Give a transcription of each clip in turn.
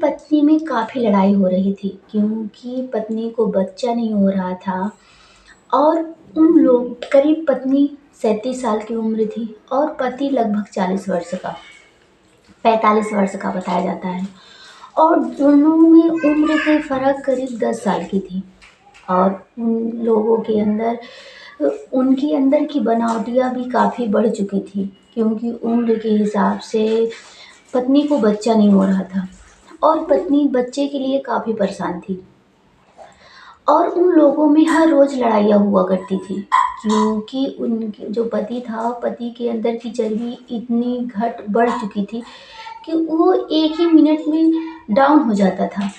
पत्नी में काफ़ी लड़ाई हो रही थी क्योंकि पत्नी को बच्चा नहीं हो रहा था। और उन लोग करीब पत्नी 37 साल की उम्र थी और पति लगभग 40 वर्ष का 45 वर्ष का बताया जाता है। और दोनों में उम्र के फ़र्क करीब 10 साल की थी। और उन लोगों के अंदर उनकी अंदर की बनावटियाँ भी काफ़ी बढ़ चुकी थी क्योंकि उम्र के हिसाब से पत्नी को बच्चा नहीं हो रहा था और पत्नी बच्चे के लिए काफ़ी परेशान थी। और उन लोगों में हर रोज़ लड़ाइयाँ हुआ करती थी क्योंकि उनके जो पति था, पति के अंदर की चर्बी इतनी घट बढ़ चुकी थी कि वो एक ही मिनट में डाउन हो जाता था।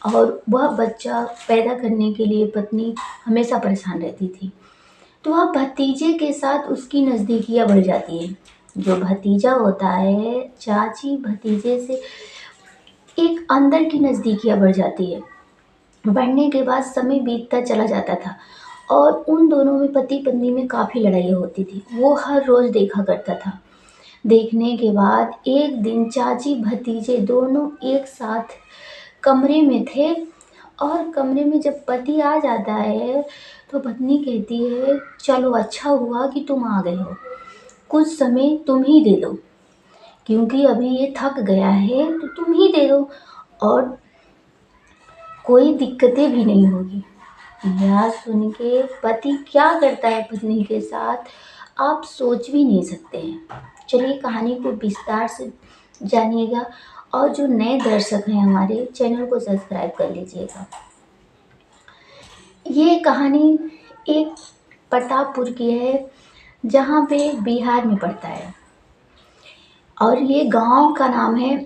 और वह बच्चा पैदा करने के लिए पत्नी हमेशा परेशान रहती थी। तो वह भतीजे के साथ उसकी नज़दीकियाँ बढ़ जाती है। जो भतीजा होता है, चाची भतीजे से एक अंदर की नज़दीकियाँ बढ़ जाती है। बढ़ने के बाद समय बीतता चला जाता था और उन दोनों में पति पत्नी में काफ़ी लड़ाइयाँ होती थी। वो हर रोज़ देखा करता था। देखने के बाद एक दिन चाची भतीजे दोनों एक साथ कमरे में थे। और कमरे में जब पति आ जाता है तो पत्नी कहती है, चलो अच्छा हुआ कि तुम आ गए हो, कुछ समय तुम ही दे दो क्योंकि अभी ये थक गया है तो तुम ही दे दो और कोई दिक्कतें भी नहीं होगी। यह सुन के पति क्या करता है पत्नी के साथ, आप सोच भी नहीं सकते हैं। चलिए कहानी को विस्तार से जानिएगा और जो नए दर्शक हैं हमारे चैनल को सब्सक्राइब कर लीजिएगा। ये कहानी एक प्रतापपुर की है जहाँ पे बिहार में पड़ता है। और ये गांव का नाम है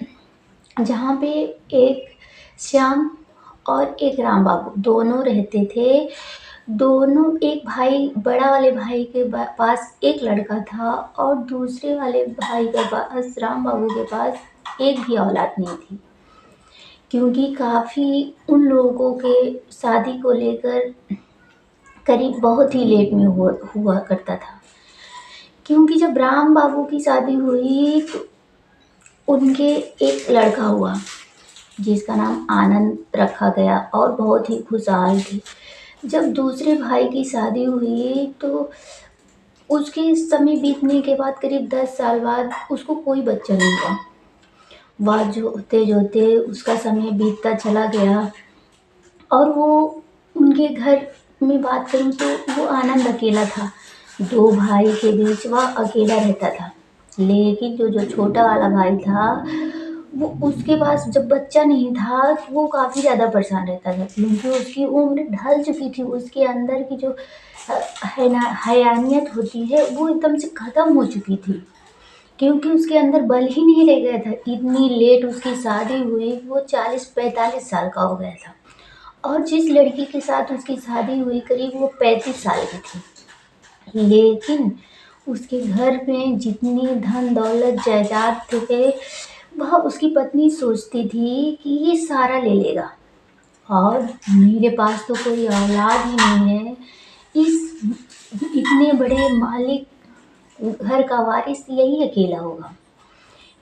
जहाँ पे एक श्याम और एक राम बाबू दोनों रहते थे। दोनों एक भाई, बड़ा वाले भाई के पास एक लड़का था और दूसरे वाले भाई के पास, राम बाबू के पास, एक भी औलाद नहीं थी क्योंकि काफ़ी उन लोगों के शादी को लेकर करीब बहुत ही लेट में हुआ करता था। क्योंकि जब राम बाबू की शादी हुई तो उनके एक लड़का हुआ जिसका नाम आनंद रखा गया और बहुत ही खुशहाल थे। जब दूसरे भाई की शादी हुई तो उसके समय बीतने के बाद करीब 10 साल बाद उसको कोई बच्चा नहीं हुआ। वह जोते जोते उसका समय बीतता चला गया और वो उनके घर में बात करूँ तो वो आनंद अकेला था। 2 भाई के बीच वह अकेला रहता था। लेकिन जो छोटा वाला भाई था वो उसके पास जब बच्चा नहीं था तो वो काफ़ी ज़्यादा परेशान रहता था क्योंकि उसकी उम्र ढल चुकी थी। उसके अंदर की जो हयानियत होती है वो एकदम से ख़त्म हो चुकी थी क्योंकि उसके अंदर बल ही नहीं रह गया था। इतनी लेट उसकी शादी हुई, वो 40-45 साल का हो गया था। और जिस लड़की के साथ उसकी शादी हुई करीब वो 35 साल की थी। लेकिन उसके घर में जितनी धन दौलत जायदाद थे वह उसकी पत्नी सोचती थी कि ये सारा ले लेगा और मेरे पास तो कोई औलाद ही नहीं है। इस इतने बड़े मालिक घर का वारिस यही अकेला होगा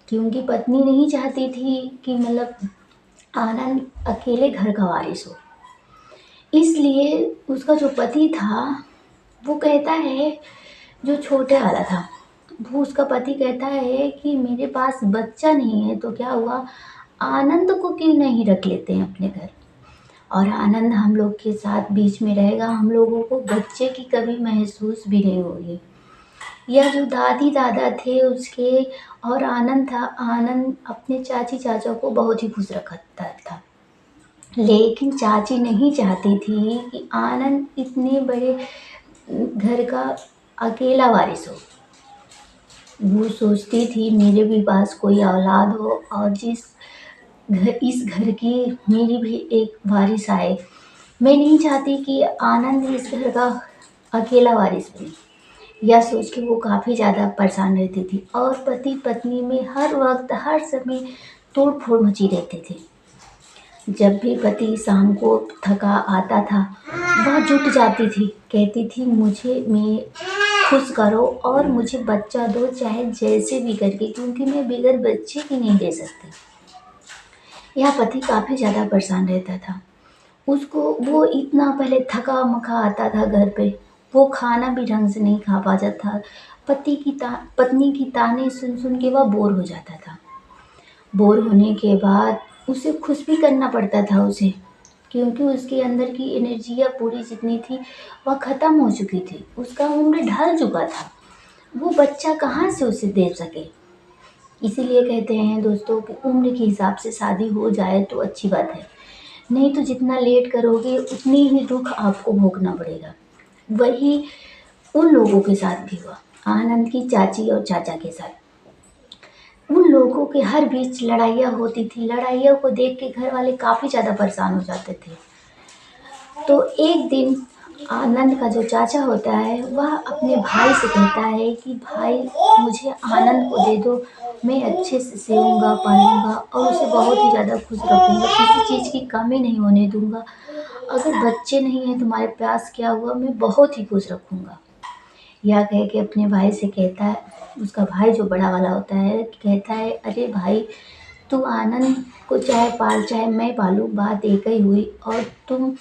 क्योंकि पत्नी नहीं चाहती थी कि मतलब आनंद अकेले घर का वारिस हो। इसलिए उसका जो पति था वो कहता है, जो छोटे वाला था, वो उसका पति कहता है कि मेरे पास बच्चा नहीं है तो क्या हुआ, आनंद को क्यों नहीं रख लेते हैं अपने घर और आनंद हम लोग के साथ बीच में रहेगा, हम लोगों को बच्चे की कभी महसूस भी नहीं होगी। यह जो दादी दादा थे उसके और आनंद था, आनंद अपने चाची चाचा को बहुत ही खुश रखता था। लेकिन चाची नहीं चाहती थी कि आनंद इतने बड़े घर का अकेला वारिस हो। वो सोचती थी मेरे भी पास कोई औलाद हो और इस घर की मेरी भी एक वारिस आए। मैं नहीं चाहती कि आनंद इस घर का अकेला वारिस बने। यह सोच के वो काफ़ी ज़्यादा परेशान रहती थी और पति पत्नी में हर वक्त हर समय तोड़ फोड़ मची रहती थी। जब भी पति शाम को थका आता था वह जुट जाती थी, कहती थी मुझे मैं खुश करो और मुझे बच्चा दो चाहे जैसे भी करके, क्योंकि मैं बगैर बच्चे की नहीं दे सकती। यह पति काफ़ी ज़्यादा परेशान रहता था। उसको वो इतना पहले थका-मका आता था घर पे, वो खाना भी ढंग से नहीं खा पाता था। पत्नी की ताने सुन-सुन के वह बोर हो जाता था। बोर होने के बाद उसे खुश भी करना पड़ता था उसे, क्योंकि उसके अंदर की एनर्जियाँ पूरी जितनी थी, वह ख़त्म हो चुकी थी। उसका उम्र ढल चुका था। वो बच्चा कहाँ से उसे दे सके। इसीलिए कहते हैं दोस्तों कि उम्र के हिसाब से शादी हो जाए तो अच्छी बात है। नहीं तो जितना लेट करोगे उतनी ही दुःख आपको भोगना पड़ेगा। वही उन लोगों के साथ भी हुआ, आनंद की चाची और चाचा के साथ। उन लोगों के हर बीच लड़ाइयाँ होती थी, लड़ाइयों को देख के घर वाले काफ़ी ज़्यादा परेशान हो जाते थे। तो एक दिन आनंद का जो चाचा होता है वह अपने भाई से कहता है कि भाई मुझे आनंद को दे दो, मैं अच्छे से सेऊँगा, पालूँगा और उसे बहुत ही ज़्यादा खुश रखूँगा, किसी चीज़ की कमी नहीं होने दूँगा। अगर बच्चे नहीं हैं तुम्हारे पास क्या हुआ, मैं बहुत ही खुश रखूँगा। यह कह के अपने भाई से कहता है, उसका भाई जो बड़ा वाला होता है कहता है, अरे भाई तू आनंद को चाहे पाल चाहे मैं पालूँ, बात एक ही हुई और तुम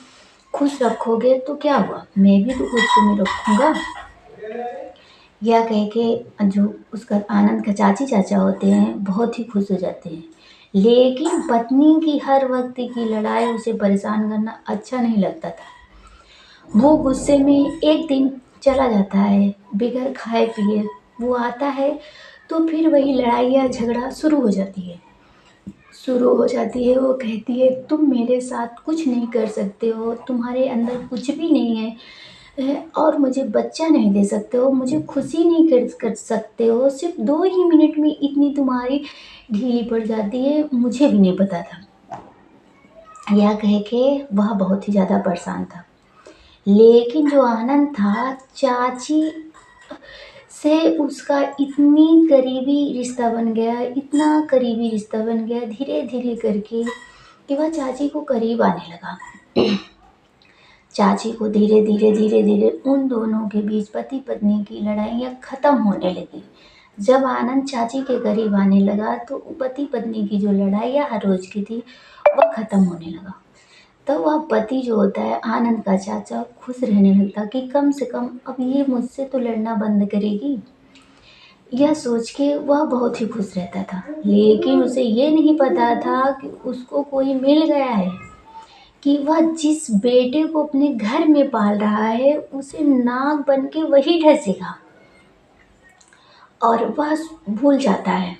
खुश रखोगे तो क्या हुआ, मैं भी तो खुश तुम्हें रखूँगा। यह कह के जो उसका आनंद का चाची चाचा होते हैं बहुत ही खुश हो जाते हैं। लेकिन पत्नी की हर वक्त की लड़ाई उसे परेशान करना अच्छा नहीं लगता था। वो गुस्से में एक दिन चला जाता है बगैर खाए पिए। वो आता है तो फिर वही लड़ाई या झगड़ा शुरू हो जाती है। वो कहती है तुम मेरे साथ कुछ नहीं कर सकते हो, तुम्हारे अंदर कुछ भी नहीं है और मुझे बच्चा नहीं दे सकते हो, मुझे खुशी नहीं कर सकते हो, सिर्फ 2 ही मिनट में इतनी तुम्हारी ढीली पड़ जाती है, मुझे भी नहीं पता था। यह कह के वह बहुत ही ज़्यादा परेशान था। लेकिन जो आनंद था, चाची से उसका इतनी करीबी रिश्ता बन गया, इतना करीबी रिश्ता बन गया धीरे-धीरे करके कि वह चाची को करीब आने लगा। चाची को धीरे-धीरे उन दोनों के बीच पति-पत्नी की लड़ाइयाँ ख़त्म होने लगी। जब आनंद चाची के करीब आने लगा तो पति-पत्नी की जो लड़ाइयाँ हर रोज़ की थी, वह ख़त्म होने लगा। तब वह पति जो होता है आनंद का चाचा खुश रहने लगता कि कम से कम अब ये मुझसे तो लड़ना बंद करेगी। यह सोच के वह बहुत ही खुश रहता था। लेकिन उसे ये नहीं पता था कि उसको कोई मिल गया है, कि वह जिस बेटे को अपने घर में पाल रहा है उसे नाग बन के वही डसेगा और वह भूल जाता है।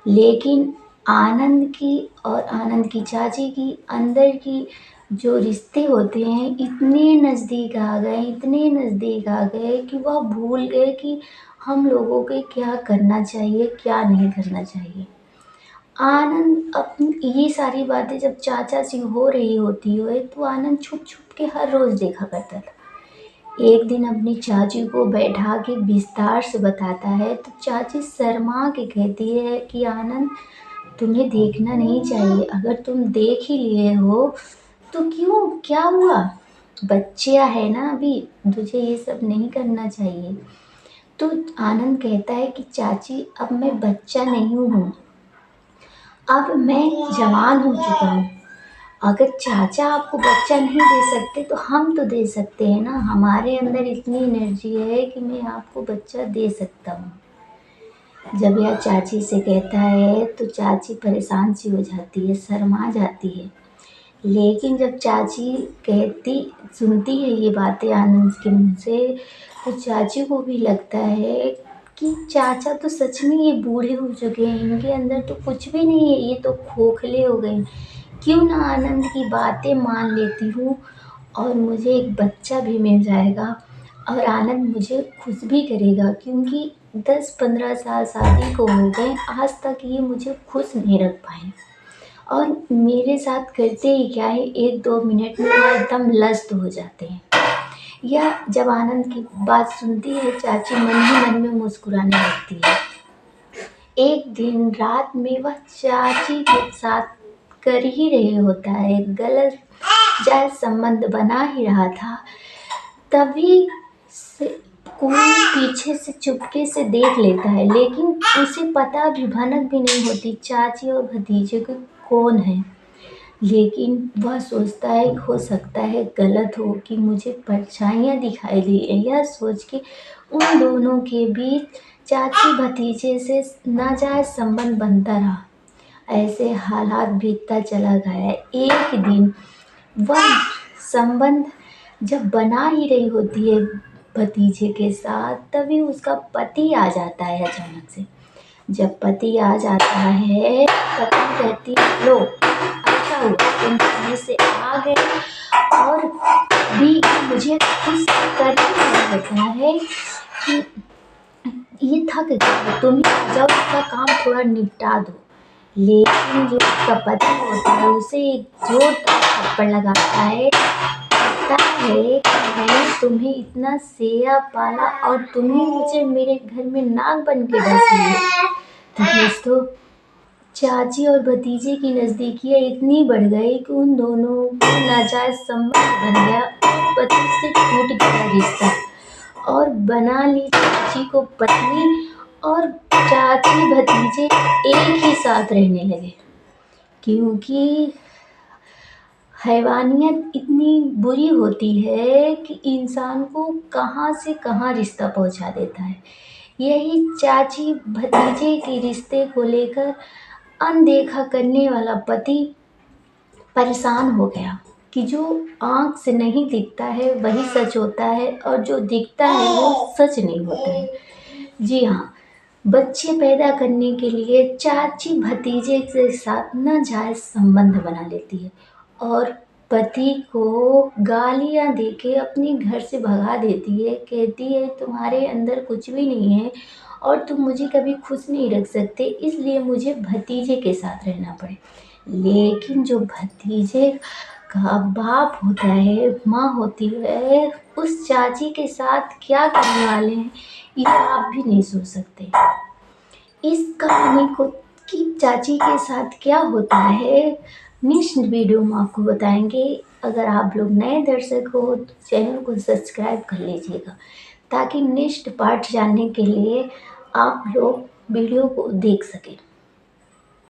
लेकिन आनंद की और आनंद की चाची की अंदर की जो रिश्ते होते हैं इतने नज़दीक आ गए, इतने नज़दीक आ गए कि वह भूल गए कि हम लोगों को क्या करना चाहिए, क्या नहीं करना चाहिए। आनंद अपनी ये सारी बातें जब चाचा से हो रही होती है तो आनंद छुप-छुप के हर रोज़ देखा करता था। एक दिन अपनी चाची को बैठा के विस्तार से बताता है तो चाची शर्मा के कहती है कि आनंद तुम्हें देखना नहीं चाहिए, अगर तुम देख ही लिए हो तो क्यों, क्या हुआ, बच्चा है ना अभी, तुझे ये सब नहीं करना चाहिए। तो आनंद कहता है कि चाची अब मैं बच्चा नहीं हूँ, अब मैं जवान हो चुका हूँ। अगर चाचा आपको बच्चा नहीं दे सकते तो हम तो दे सकते हैं ना, हमारे अंदर इतनी एनर्जी है कि मैं आपको बच्चा दे सकता हूँ। जब यह चाची से कहता है तो चाची परेशान सी हो जाती है, शर्मा जाती है। लेकिन जब चाची सुनती है ये बातें आनंद के मुँह से तो चाची को भी लगता है कि चाचा तो सच में ये बूढ़े हो चुके हैं, इनके अंदर तो कुछ भी नहीं है, ये तो खोखले हो गए। क्यों ना आनंद की बातें मान लेती हूँ और मुझे एक बच्चा भी मिल जाएगा और आनंद मुझे खुश भी करेगा, क्योंकि 10-15 साल शादी को हो गए, आज तक ये मुझे खुश नहीं रख पाए और मेरे साथ करते ही क्या है, 1-2 मिनट में वो एकदम लस्त हो जाते हैं। यह जब आनंद की बात सुनती है चाची मन ही मन में मुस्कुराने लगती है। एक दिन रात में वह चाची के साथ कर ही रहे होता है, गलत जायज़ संबंध बना ही रहा था, तभी से कोई पीछे से चुपके से देख लेता है, लेकिन उसे पता भी भनक भी नहीं होती चाची और भतीजे को कौन है, लेकिन वह सोचता है हो सकता है गलत हो कि मुझे परछाइयाँ दिखाई दी हैं। यह सोच के उन दोनों के बीच चाची भतीजे से नाजायज संबंध बनता रहा। ऐसे हालात बीतता चला गया। एक दिन वह संबंध जब बना ही रही होती है भतीजे के साथ, तभी उसका पति आ जाता है अचानक से। जब पति आ जाता है, पत्नी कहती है लो अच्छा हुआ तुम समय से आ गए, और भी मुझे खुश करने होता है कि ये थक गया, तुम ही आ जाओ, इसका काम थोड़ा निपटा दो। लेकिन जो उसका पति होता है उसे एक जोरदार थप्पड़ लगाता है, कहता है कि मैंने तुम्हें इतना सेया पाला और तुम्हें मुझे मेरे घर में नाक बन के डस लिए। तो दोस्तों, चाची और भतीजे की नज़दीकियाँ इतनी बढ़ गई कि उन दोनों को नाजायज संबंध बन गया और पति से टूट गया रिश्ता, और बना ली चाची को पत्नी, और चाची भतीजे एक ही साथ रहने लगे। क्योंकि हैवानियत इतनी बुरी होती है कि इंसान को कहाँ से कहाँ रिश्ता पहुँचा देता है। यही चाची भतीजे के रिश्ते को लेकर अनदेखा करने वाला पति परेशान हो गया कि जो आँख से नहीं दिखता है वही सच होता है, और जो दिखता है वो सच नहीं होता है। जी हाँ, बच्चे पैदा करने के लिए चाची भतीजे के साथ नाजायज संबंध बना लेती है और पति को गालियाँ देके अपने घर से भगा देती है। कहती है तुम्हारे अंदर कुछ भी नहीं है और तुम मुझे कभी खुश नहीं रख सकते, इसलिए मुझे भतीजे के साथ रहना पड़े। लेकिन जो भतीजे का बाप होता है, माँ होती है, उस चाची के साथ क्या करने वाले हैं ये आप भी नहीं सोच सकते। इस कहानी को कि चाची के साथ क्या होता है नेक्स्ट वीडियो में आपको बताएंगे। अगर आप लोग नए दर्शक हो तो चैनल को सब्सक्राइब कर लीजिएगा, ताकि नेक्स्ट पार्ट जानने के लिए आप लोग वीडियो को देख सकें।